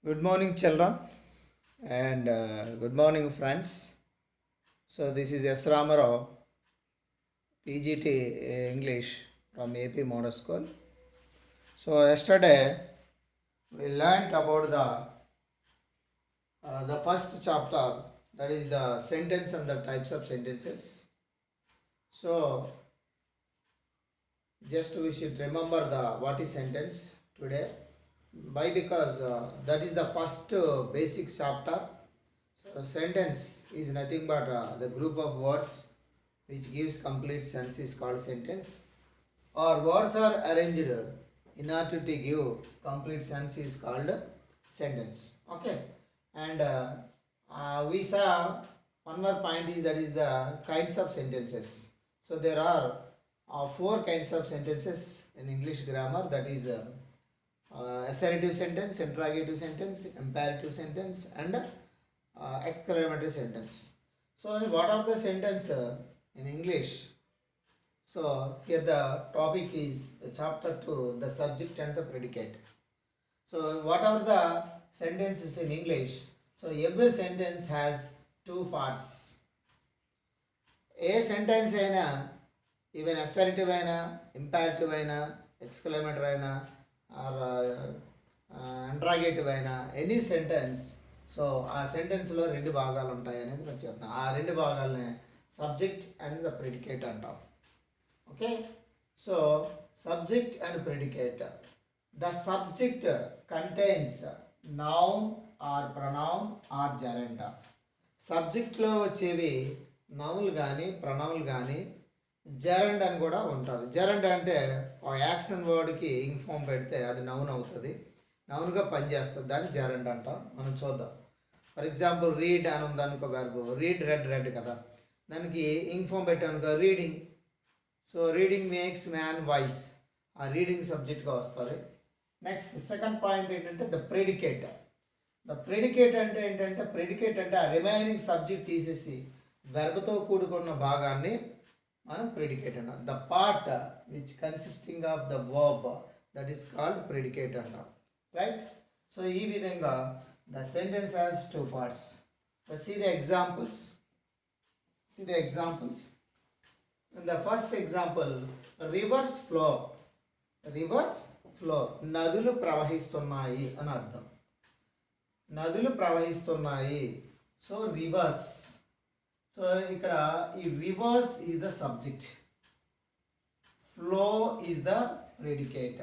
Good morning, children, and good morning, friends. So, this is S. Ramarao, PGT English from AP Model School. So, yesterday we learned about the first chapter, that is the sentence and the types of sentences. So, just we should remember the what is sentence today. Why? Because that is the first basic chapter. So sentence is nothing but the group of words which gives complete sense is called sentence. Or words are arranged in order to give complete sense is called sentence. Okay. And we saw one more point is that is the kinds of sentences. So there are four kinds of sentences in English grammar, that is assertive sentence, interrogative sentence, imperative sentence, and exclamatory sentence. So what are the sentence in English? So here the topic is the chapter 2, the subject and the predicate. So what are the sentences in English? So every sentence has two parts. A sentence అయినా, even assertive అయినా, ఇంపారిటివ్ అయినా, exclamatory అయినా, are interrogative అయినా, any sentence, so ఆ సెంటెన్స్లో రెండు భాగాలు ఉంటాయి అనేది మనం చెప్తాం. ఆ రెండు భాగాలనే సబ్జెక్ట్ అండ్ ద ప్రెడికేట్ అంటాం. Okay. So subject and predicate. The subject contains noun or pronoun or gerund. సబ్జెక్ట్లో వచ్చేవి నౌన్లు కానీ ప్రొనౌన్లు కానీ జెరండ్ అని కూడా ఉంటుంది. జెరండ్ అంటే ఒక యాక్షన్ వర్డ్కి ఇంగ్ ఫామ్ పెడితే అది నౌన్ అవుతుంది, నౌన్గా పనిచేస్తుంది, దాన్ని జెరండ్ అంటాం. మనం చూద్దాం. ఫర్ ఎగ్జాంపుల్ రీడ్ అని ఉందనుకో, వెర్బ్ రీడ్, రెడ్ కదా, దానికి ఇంగ్ ఫామ్ పెట్టానుకో reading. So reading makes man voice, ఆ రీడింగ్ సబ్జెక్ట్గా వస్తుంది. నెక్స్ట్ సెకండ్ పాయింట్ ఏంటంటే ద ప్రెడికేట్. ద ప్రెడికేట్ అంటే ఏంటంటే, ప్రెడికేట్ అంటే ఆ రిమైనింగ్ సబ్జెక్ట్ తీసేసి వెర్బ్తో కూడుకున్న భాగాన్ని మనం ప్రెడికేట్ అన్నాం. The part which consisting of the verb, that is called predicate అన్నాం. రైట్. సో ఈ విధంగా the sentence has two parts. See the examples. See the examples. In the first example, rivers flow. Rivers flow. నదులు ప్రవహిస్తున్నాయి అని అర్థం. నదులు ప్రవహిస్తున్నాయి. So reverse. So ఇక్కడ ఈ rivers is the subject, flow is the predicate.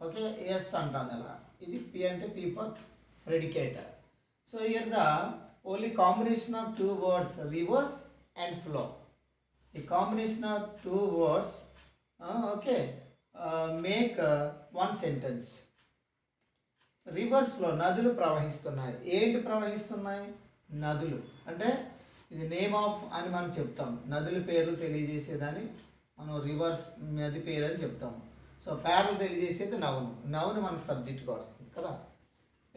Okay. S అంటాను ఇలా, ఇది పి అంటే P for predicate. So here the only combination of two words, rivers and flow. ఈ combination of two words okay make one sentence. Rivers flow, నదులు ప్రవహిస్తున్నాయి. ఏంటి ప్రవహిస్తున్నాయి? నదులు అంటే ఇది నేమ్ ఆఫ్ అని మనం చెప్తాం. నదుల పేర్లు తెలియజేసేదాన్ని మనం రివర్స్ నది పేరు అని చెప్తాము. సో పేర్లు తెలియజేసేది నౌన్. నౌన్ మనకు సబ్జెక్ట్గా వస్తుంది కదా.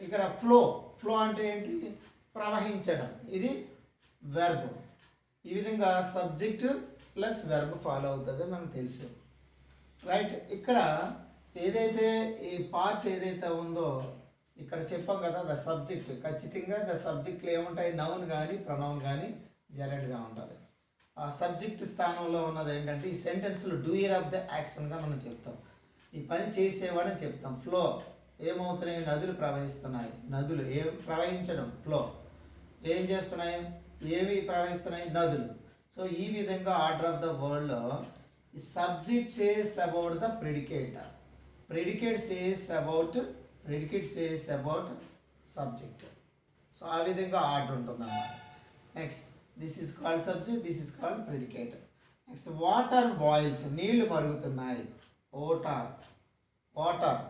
ఇక్కడ ఫ్లో. ఫ్లో అంటే ఏంటి? ప్రవహించడం. ఇది వెర్బ్. ఈ విధంగా సబ్జెక్ట్ ప్లస్ వెర్బ్ ఫాలో అవుతుంది మనకు తెలుసు. రైట్. ఇక్కడ ఏదైతే ఈ పార్ట్ ఏదైతే ఉందో ఇక్కడ చెప్పాం కదా, ద సబ్జెక్ట్. ఖచ్చితంగా ద సబ్జెక్ట్లో ఏముంటాయి? నౌన్ కానీ ప్రొనౌన్ కానీ జెరండ్గా ఉంటుంది. ఆ సబ్జెక్ట్ స్థానంలో ఉన్నది ఏంటంటే ఈ సెంటెన్స్లో డూయర్ ఆఫ్ ద యాక్షన్గా మనం చెప్తాం. ఈ పని చేసేవాడని చెప్తాం. ఫ్లో ఏమవుతున్నాయి? నదులు ప్రవహిస్తున్నాయి. నదులు ఏం ప్రవహించడం, ఫ్లో. ఏం చేస్తున్నాయి? ఏవి ప్రవహిస్తున్నాయి? నదులు. సో ఈ విధంగా ఆర్డర్ ఆఫ్ ద వర్డ్లో ఈ subject says about the predicate, predicate says about subject. So ఆ విధంగా ఆర్డర్ ఉంటుంది అన్నమాట. Next this is called subject, this is called predicate. Next water boils, నీళ్లు మరుగుతున్నాయి. వాటర్.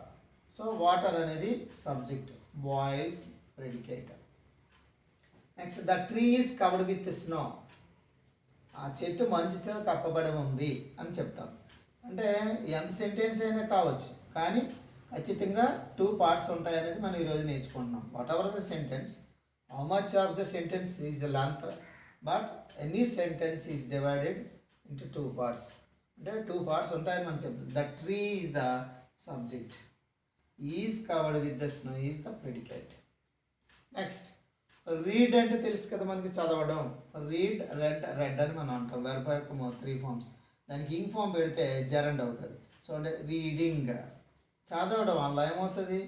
సో వాటర్ అనేది subject, boils predicate. Next the tree is covered with snow. ఆ చెట్టు మంచుతో కప్పబడి ఉంది అని చెప్తాం. అంటే ఎంత సెంటెన్స్ అయినా కావచ్చు, కానీ ఖచ్చితంగా టూ పార్ట్స్ ఉంటాయి అనేది మనం ఈరోజు నేర్చుకుంటున్నాం. What ever the sentence, how much of the sentence is length, but any sentence is divided into two parts. అంటే టూ పార్ట్స్ ఉంటాయని మనం చెప్తాం. The tree is the subject, is covered with the snow is the predicate. Next read అంటే తెలుసు కదా మనకి, చదవడం. Read, red అని మనం అంటాం. వెర్బ్ యొక్క 3 ఫార్మ్స్. దానికి ఇంగ్ ఫామ్ పెడితే జెరండ్ అవుతుంది. సో అంటే రీడింగ్, చదవడం వల్ల ఏమవుతుంది,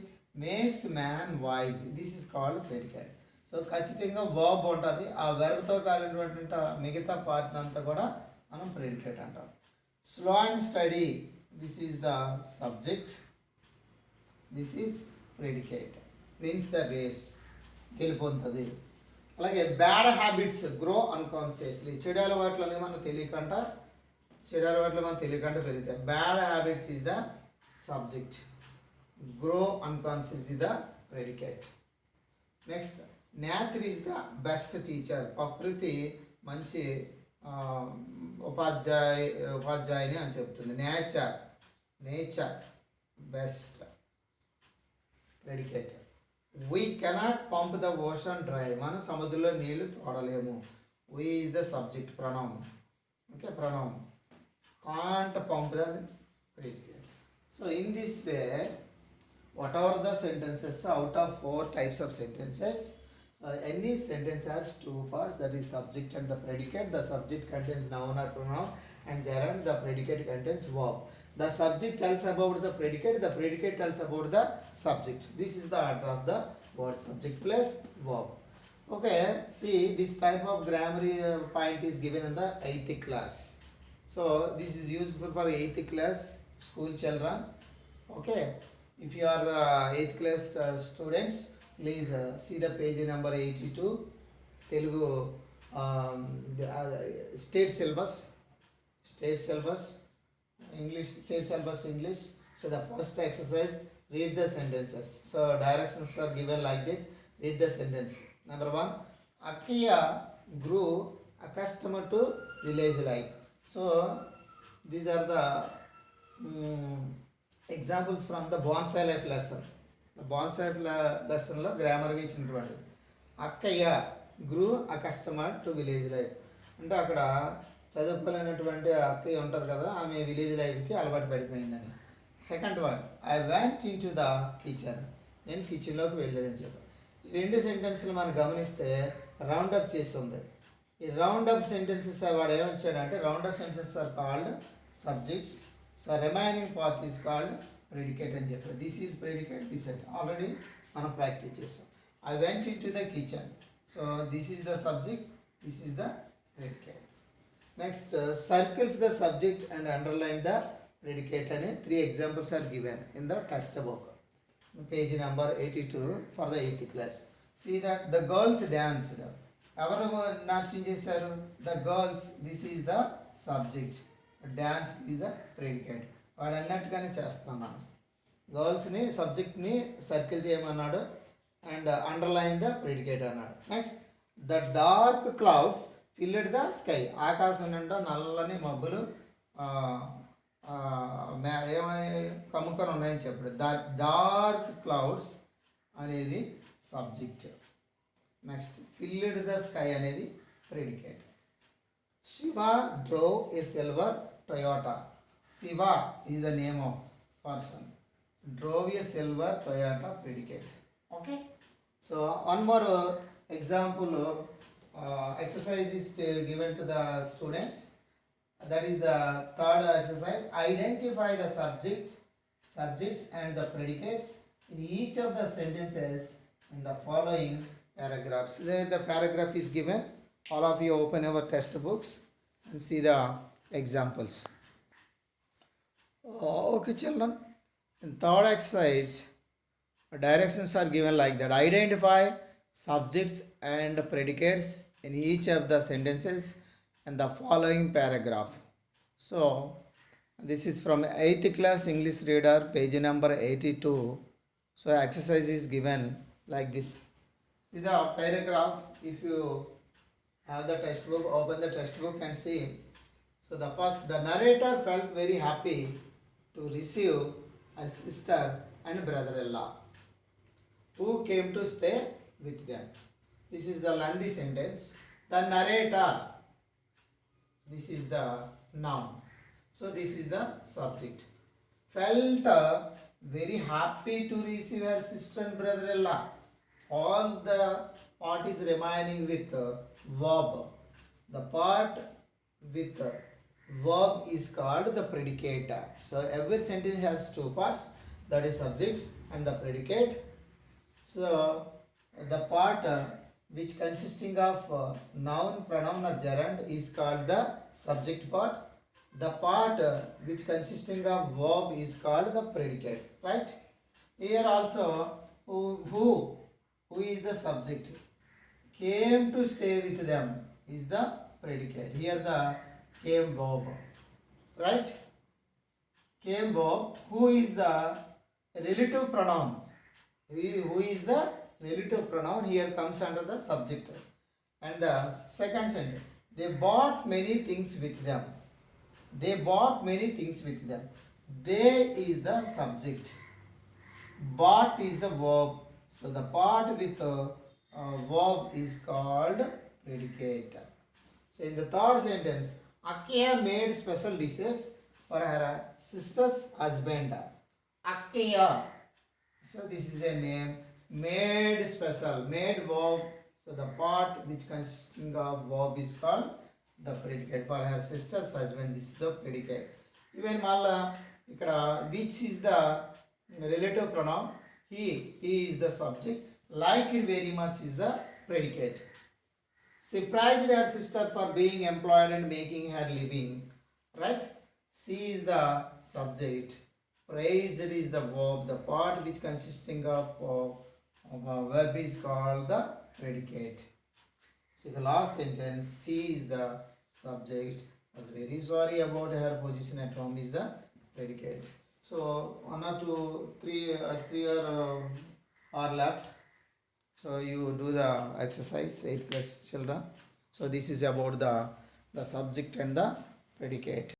makes man voice. This is called predicate. So ఖచ్చితంగా వర్బ్ ఉంటుంది. ఆ వెర్బ్తో కాలినటువంటి మిగతా పార్ట్ అంతా కూడా మనం ప్రెడికేట్ అంటాం. Slow and steady, this is the subject, this is predicate. Wins the race, గెలుపొందుతుంది. అలాగే బ్యాడ్ హ్యాబిట్స్ గ్రో అన్కాన్షియస్లీ, చెడు అలవాట్లని మనం తెలియకుండా పెరుగుతాయి. Bad habits is the subject, grow unconscious is the predicate. Next nature is the best teacher, ప్రకృతి మంచి ఉపాధ్యాయుని అని చెప్తుంది. Nature best, predicate. We cannot pump the ocean dry, మనం సముద్రంలో నీళ్లు తోడలేము. వీ ఇస్ ద సబ్జెక్ట్, ప్రణవం. ఓకే, ప్రణవం. Can't pump the predicate. So in this way, whatever the sentences out of 4 types of sentences, any sentence has 2 parts, that is subject and the predicate. The subject contains noun or pronoun and gerund. The predicate contains verb. The subject tells about the predicate tells about the subject. This is the order of the word, subject plus verb. Okay, see, this type of grammar point is given in the 8th class. So this is useful for 8th class school children. Okay, if you are the 8th class students, please see the page number 82, Telugu state syllabus, English, state syllabus English. So the first exercise, read the sentences. So directions are given like that. Read the sentence. Number 1, Akiya grew accustomed to village life. So these are the examples from the bonsai life lesson. The bonsai lesson lo grammar ga ఇచ్చినటువంటి అక్కయ్య grew accustomed to village life అంటే అక్కడ చదువుకోలేనటువంటి అక్కయ్య ఉంటారు కదా, ఆమె village లైఫ్కి అలవాటు పడిపోయిందని. Second one, I went in to the kitchen, నేను కిచెన్లోకి వెళ్ళానని చెప్పాను. ఈ 2 సెంటెన్స్లు మనం గమనిస్తే రౌండప్ చేసి ఉంది. ఈ రౌండప్ సెంటెన్సెస్ వాడు ఏమొచ్చాడంటే, round up sentences are called subjects. So remaining part is called predicate అని చెప్పారు. దిస్ ఈజ్ ప్రెడికేట్, దిస్ అంటే ఆల్రెడీ మనం ప్రాక్టీస్ చేసాం. I went in to the kitchen, so this is the subject, this is the predicate. Next circles the subject and underline the predicate అని 3 examples are given in the text book, page number 82 for the 8th class. See that the girls danced, ఎవరు నాట్యం చేశారు, the girls, this is the subject, dance is the predicate. వాడు అన్నట్టుగానే చేస్తాం మనం. గర్ల్స్ని సబ్జెక్ట్ని సర్కిల్ చేయమన్నాడు అండ్ అండర్లైన్ ద ప్రెడికేట్ అన్నాడు. Next the dark clouds filled the sky, ఆకాశం నిండా నల్లని మబ్బులు ఏమై కమ్ముకొని ఉన్నాయని చెప్పాడు. ద డార్క్ క్లౌడ్స్ అనేది subject. Next filled the sky అనేది predicate. Shiva drove a silver Toyota. Shiva is the name of person. Drove a silver Toyota predicate. Okay. So one more example exercise is given to the students. That is the third exercise. Identify the subjects and the predicates in each of the sentences in the following paragraphs. There the paragraph is given. All of you open your textbooks and see the examples. Okay children, in third exercise directions are given like that. Identify subjects and predicates in each of the sentences in the following paragraph. So this is from 8th class English reader, page number 82. So exercise is given like this. See the paragraph. If you have the textbook, open the textbook and see. So the first, the narrator felt very happy to receive a sister and brother-in-law who came to stay with them. This is the lengthy sentence. The narrator, this is the noun. So this is the subject. Felt very happy to receive her sister and brother-in-law. all the part is remaining with verb. The part with verb is called the predicate. So every sentence has two parts, that is subject and the predicate. So the part which consisting of noun, pronoun or gerund is called the subject part. The part which consisting of verb is called the predicate, right? Here also who is the subject, came to stay with them is the predicate. Here the came verb, right? Came verb. Who is the relative pronoun? Who is the relative pronoun here comes under the subject. And the second sentence, they bought many things with them. They bought many things with them. They is the subject. Bought is the verb. So the part with verb is called predicate. So in the third sentence, Akya made special dishes for her sister's husband. Akya. So this is a name. Made special. Made verb. So the part which consisting of verb is called the predicate. For her sister's husband, this is the predicate. Even malla ikkada which is the relative pronoun. He is the subject. Like it very much is the predicate. Surprised her sister for being employed and making her living. Right? She is the subject. Praised is the verb. The part which consisting of verb is called the predicate. So the last sentence, she is the subject. I was very sorry about her position at home is the predicate. So 1 or 2, 3 are left. So you do the exercise 8 plus children. So this is about the subject and the predicate.